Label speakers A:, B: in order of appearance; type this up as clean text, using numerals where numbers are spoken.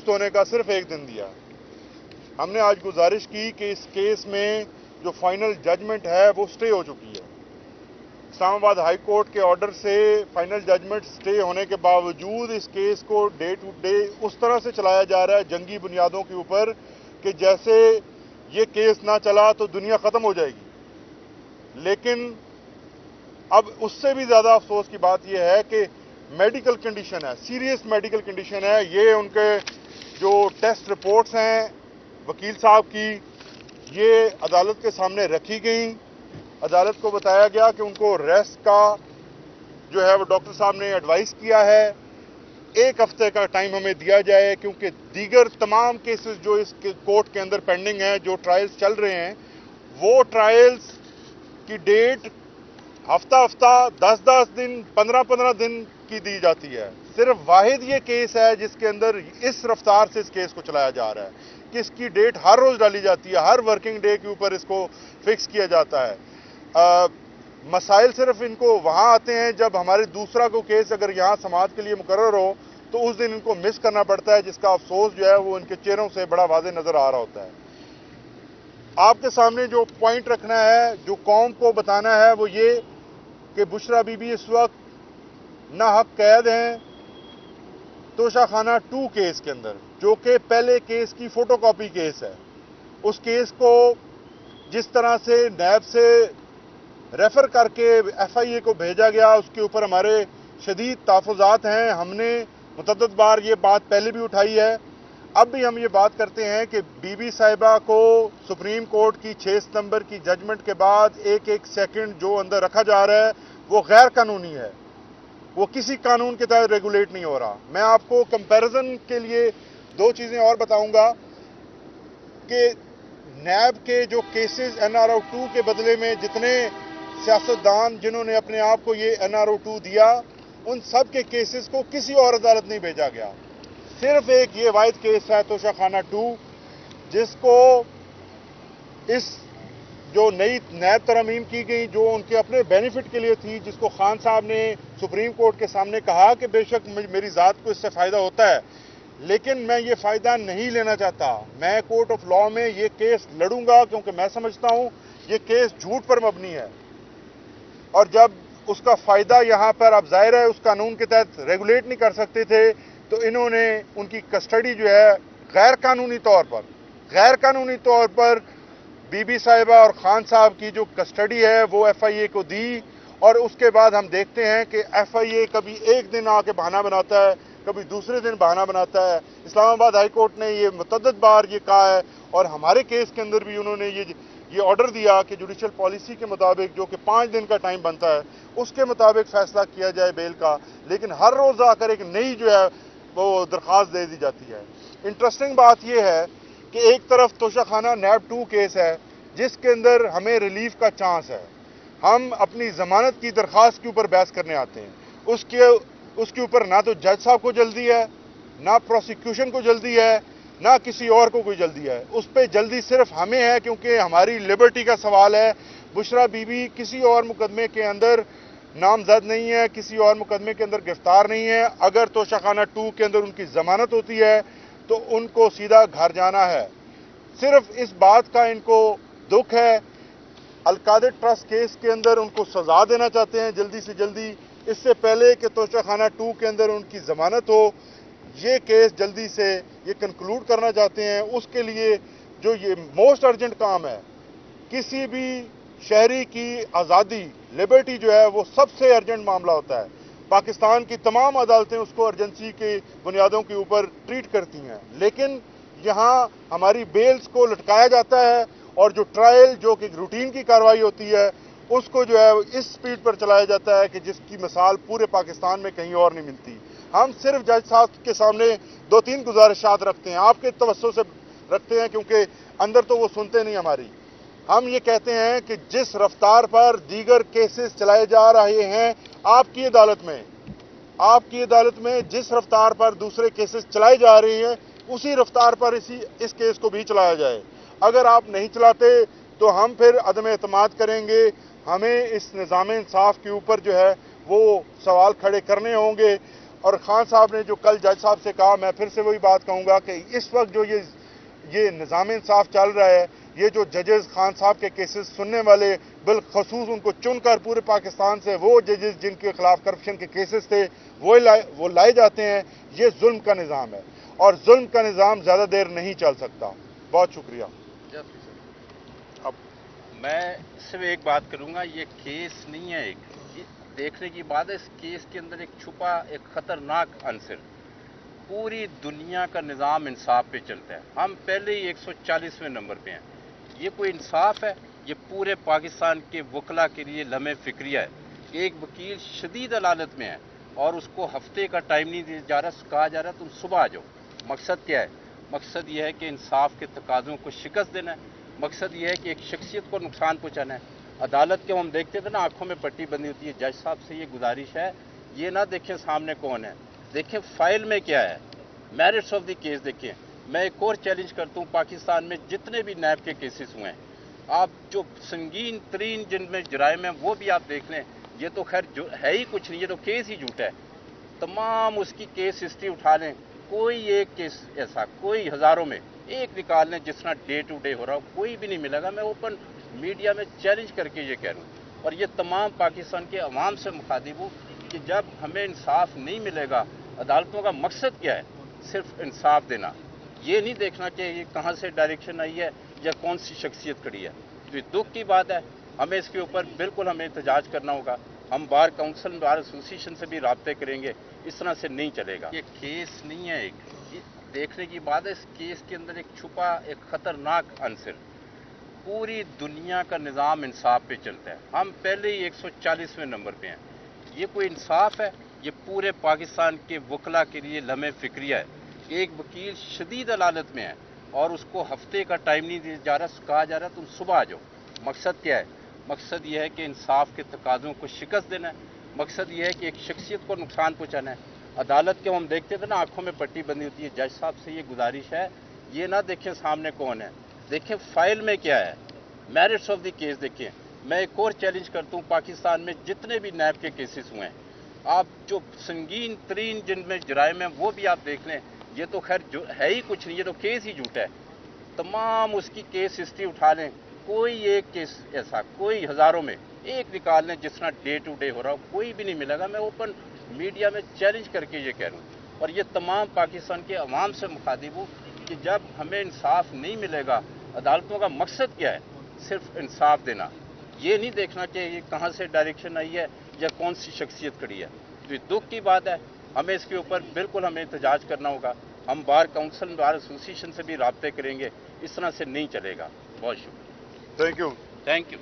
A: होने का सिर्फ 1 दिन दिया। हमने आज गुजारिश की कि इस केस में जो फाइनल जजमेंट है वो स्टे हो चुकी है। इस्लामाबाद हाई कोर्ट के ऑर्डर से फाइनल जजमेंट स्टे होने के बावजूद इस केस को डे टू डे उस तरह से चलाया जा रहा है जंगी बुनियादों के ऊपर कि जैसे ये केस ना चला तो दुनिया ख़त्म हो जाएगी। लेकिन अब उससे भी ज़्यादा अफसोस की बात यह है कि मेडिकल कंडीशन है, सीरियस मेडिकल कंडीशन है। ये उनके जो टेस्ट रिपोर्ट्स हैं वकील साहब की, ये अदालत के सामने रखी गई। अदालत को बताया गया कि उनको रेस्ट का जो है वो डॉक्टर साहब ने एडवाइस किया है। 1 हफ्ते का टाइम हमें दिया जाए क्योंकि दीगर तमाम केसेस जो इस कोर्ट के अंदर पेंडिंग हैं, जो ट्रायल्स चल रहे हैं, वो ट्रायल्स की डेट हफ्ता 10 दिन 15 दिन की दी जाती है। सिर्फ वाहिद ये केस है जिसके अंदर इस रफ्तार से इस केस को चलाया जा रहा है कि इसकी डेट हर रोज डाली जाती है, हर वर्किंग डे के ऊपर इसको फिक्स किया जाता है। मसाइल सिर्फ इनको वहां आते हैं जब हमारे दूसरा को केस अगर यहाँ समाज के लिए मुकर्रर हो तो उस दिन इनको मिस करना पड़ता है, जिसका अफसोस जो है वो इनके चेहरों से बड़ा वाज़ेह नजर आ रहा होता है। आपके सामने जो पॉइंट रखना है, जो कौम को बताना है, वो ये कि बुशरा बीबी इस वक्त नाहक कैद हैं तोशाखाना 2 केस के अंदर, जो कि पहले केस की फोटोकॉपी केस है। उस केस को जिस तरह से नैब से रेफर करके FIA को भेजा गया, उसके ऊपर हमारे शदीद तहफ़्फ़ुज़ात हैं। हमने मुतअद्दिद बार ये बात पहले भी उठाई है, अब भी हम ये बात करते हैं कि बीबी साहिबा को सुप्रीम कोर्ट की 6 सितंबर की जजमेंट के बाद एक सेकंड जो अंदर रखा जा रहा है वो गैर कानूनी है, वो किसी कानून के तहत रेगुलेट नहीं हो रहा। मैं आपको कंपैरिजन के लिए 2 चीज़ें और बताऊंगा कि नैब के जो केसेस NRO 2 के बदले में जितने सियासतदान जिन्होंने अपने आप को ये NRO 2 दिया, उन सब के केसेस को किसी और अदालत नहीं भेजा गया। सिर्फ एक ये वाहिद केस है तोशाखाना 2, जिसको इस जो नई नैब तरमीम की गई जो उनके अपने बेनिफिट के लिए थी, जिसको खान साहब ने सुप्रीम कोर्ट के सामने कहा कि बेशक मेरी ज़ात को इससे फ़ायदा होता है, लेकिन मैं ये फ़ायदा नहीं लेना चाहता। मैं कोर्ट ऑफ लॉ में ये केस लड़ूंगा क्योंकि मैं समझता हूँ ये केस झूठ पर मबनी है। और जब उसका फ़ायदा यहाँ पर अब ज़ाहिर है उस कानून के तहत रेगुलेट नहीं कर सकते थे, तो इन्होंने उनकी कस्टडी जो है गैर कानूनी तौर पर बीबी साहिबा और खान साहब की जो कस्टडी है वो FIA को दी। और उसके बाद हम देखते हैं कि FIA कभी एक दिन आके बहाना बनाता है, कभी दूसरे दिन बहाना बनाता है। इस्लामाबाद हाई कोर्ट ने ये मुतअद्दिद बार ये कहा है और हमारे केस के अंदर भी उन्होंने ये ऑर्डर दिया कि जुडिशल पॉलिसी के मुताबिक जो कि 5 दिन का टाइम बनता है उसके मुताबिक फैसला किया जाए बेल का, लेकिन हर रोज़ आकर एक नई जो है वो दरख्वास्त दे दी जाती है। इंटरेस्टिंग बात यह है कि एक तरफ तोशाखाना नैब 2 केस है जिसके अंदर हमें रिलीफ का चांस है, हम अपनी जमानत की दरख्वास्त के ऊपर बहस करने आते हैं, उसके ऊपर ना तो जज साहब को जल्दी है, ना प्रोसिक्यूशन को जल्दी है, ना किसी और को कोई जल्दी है। उस पर जल्दी सिर्फ हमें है क्योंकि हमारी लिबर्टी का सवाल है। बुशरा बीबी किसी और मुकदमे के अंदर नामजद नहीं है, किसी और मुकदमे के अंदर गिरफ्तार नहीं है। अगर तोशाखाना 2 के अंदर उनकी जमानत होती है तो उनको सीधा घर जाना है। सिर्फ इस बात का इनको दुख है, अलकादर ट्रस्ट केस के अंदर उनको सजा देना चाहते हैं जल्दी से जल्दी, इससे पहले कि तोशाखाना 2 के अंदर उनकी जमानत हो। ये केस जल्दी से ये कंक्लूड करना चाहते हैं। उसके लिए जो ये मोस्ट अर्जेंट काम है, किसी भी शहरी की आज़ादी, लिबर्टी जो है वो सबसे अर्जेंट मामला होता है। पाकिस्तान की तमाम अदालतें उसको अर्जेंसी के बुनियादों के ऊपर ट्रीट करती हैं, लेकिन यहाँ हमारी बेल्स को लटकाया जाता है और जो ट्रायल जो कि रूटीन की कार्रवाई होती है उसको जो है इस स्पीड पर चलाया जाता है कि जिसकी मिसाल पूरे पाकिस्तान में कहीं और नहीं मिलती। हम सिर्फ जज साहब के सामने 2-3 गुजारिशात रखते हैं, आपके तवज्जो से रखते हैं क्योंकि अंदर तो वो सुनते नहीं हमारी। हम ये कहते हैं कि जिस रफ्तार पर दीगर केसेस चलाए जा रहे हैं आपकी अदालत में जिस रफ्तार पर दूसरे केसेस चलाए जा रहे हैं उसी रफ्तार पर इस केस को भी चलाया जाए। अगर आप नहीं चलाते तो हम फिर अदम एतमाद करेंगे, हमें इस निज़ाम इंसाफ के ऊपर जो है वो सवाल खड़े करने होंगे। اور خان صاحب نے جو کل جج صاحب سے کہا، میں پھر سے وہی بات کہوں گا کہ اس وقت جو یہ نظام انصاف چل رہا ہے، یہ جو ججز خان صاحب کے کیسز سننے والے، بالخصوص ان کو چن کر پورے پاکستان سے وہ ججز جن کے خلاف کرپشن کے کیسز تھے وہ لائے جاتے ہیں، یہ ظلم کا نظام ہے، اور ظلم کا نظام زیادہ دیر نہیں چل سکتا۔ بہت شکریہ۔
B: اب میں صرف ایک بات کروں گا، یہ کیس نہیں ہے، ایک دیکھنے کی بات ہے، اس کیس کے اندر ایک چھپا ایک خطرناک عنصر، پوری دنیا کا نظام انصاف پہ چلتا ہے، ہم پہلے ہی 140ویں نمبر پہ ہیں، یہ کوئی انصاف ہے؟ یہ پورے پاکستان کے وکلاء کے لیے لمحہ فکریہ ہے کہ ایک وکیل شدید عدالت میں ہے اور اس کو ہفتے کا ٹائم نہیں دیا جا رہا، کہا جا رہا تم صبح آ جاؤ۔ مقصد کیا ہے؟ مقصد یہ ہے کہ انصاف کے تقاضوں کو شکست دینا ہے، مقصد یہ ہے کہ ایک شخصیت کو نقصان پہنچانا ہے۔ عدالت کے ہم دیکھتے تھے نا، آنکھوں میں پٹی بندی ہوتی ہے۔ جج صاحب سے یہ گزارش ہے، یہ نہ دیکھیں سامنے کون ہے، دیکھیں فائل میں کیا ہے، میرٹس آف دی کیس دیکھیں۔ میں ایک اور چیلنج کرتا ہوں، پاکستان میں جتنے بھی نیب کے کیسز ہوئے ہیں، آپ جو سنگین ترین جن میں جرائم ہیں وہ بھی آپ دیکھ لیں، یہ تو خیر جو ہے ہی کچھ نہیں، یہ تو کیس ہی جھوٹا ہے۔ تمام اس کی کیس ہسٹری اٹھا لیں، کوئی ایک کیس ایسا، کوئی ہزاروں میں ایک نکال لیں جس طرح ڈے ٹو ڈے ہو رہا ہو، کوئی بھی نہیں ملے گا۔ میں اوپن میڈیا میں چیلنج کر کے یہ کہہ رہا ہوں، اور یہ تمام پاکستان کے عوام سے مخاطب ہوں کہ جب ہمیں انصاف نہیں ملے گا، عدالتوں کا مقصد کیا ہے؟ صرف انصاف دینا، یہ نہیں دیکھنا کہ یہ کہاں سے ڈائریکشن آئی ہے یا کون سی شخصیت کھڑی ہے۔ تو یہ دکھ کی بات ہے، ہمیں اس کے اوپر بالکل ہمیں احتجاج کرنا ہوگا۔ ہم بار کونسل بار ایسوسیشن سے بھی رابطے کریں گے، اس طرح سے نہیں چلے گا۔ یہ کیس نہیں ہے، ایک دیکھنے کی بات ہے، اس کیس کے اندر ایک چھپا ایک خطرناک عنصر، پوری دنیا کا نظام انصاف پہ چلتا ہے، ہم پہلے ہی 140ویں نمبر پہ ہیں، یہ کوئی انصاف ہے؟ یہ پورے پاکستان کے وکلاء کے لیے لمحہ فکریہ ہے کہ ایک وکیل شدید عدالت میں ہے اور اس کو ہفتے کا ٹائم نہیں دیا جا رہا، کہا جا رہا تم صبح آ جاؤ۔ مقصد کیا ہے؟ مقصد یہ ہے کہ انصاف کے تقاضوں کو شکست دینا ہے، مقصد یہ ہے کہ ایک شخصیت کو نقصان پہنچانا ہے۔ عدالت کے ہم دیکھتے تھے نا، آنکھوں میں پٹی بندی ہوتی ہے۔ جج صاحب سے یہ گزارش ہے، یہ نہ دیکھیں سامنے کون ہے، دیکھیں فائل میں کیا ہے، میرٹس آف دی کیس دیکھیں۔ میں ایک اور چیلنج کرتا ہوں، پاکستان میں جتنے بھی نیب کے کیسز ہوئے ہیں، آپ جو سنگین ترین جن میں جرائم ہیں وہ بھی آپ دیکھ لیں، یہ تو خیر جو ہے ہی کچھ نہیں، یہ تو کیس ہی جھوٹا ہے۔ تمام اس کی کیس ہسٹری اٹھا لیں، کوئی ایک کیس ایسا، کوئی ہزاروں میں ایک نکال لیں جس طرح ڈے ٹو ڈے ہو رہا ہو، کوئی بھی نہیں ملے گا۔ میں اوپن میڈیا میں چیلنج کر کے یہ کہہ رہا ہوں، اور یہ تمام پاکستان کے عوام سے مخاطب ہوں کہ جب ہمیں انصاف نہیں ملے گا، عدالتوں کا مقصد کیا ہے؟ صرف انصاف دینا، یہ نہیں دیکھنا کہ یہ کہاں سے ڈائریکشن آئی ہے یا کون سی شخصیت کھڑی ہے۔ تو یہ دکھ کی بات ہے، ہمیں اس کے اوپر بالکل ہمیں احتجاج کرنا ہوگا۔ ہم بار کونسل بار ایسوسیشن سے بھی رابطے کریں گے، اس طرح سے نہیں چلے گا۔ بہت شکریہ۔
A: Thank you.
B: Thank you.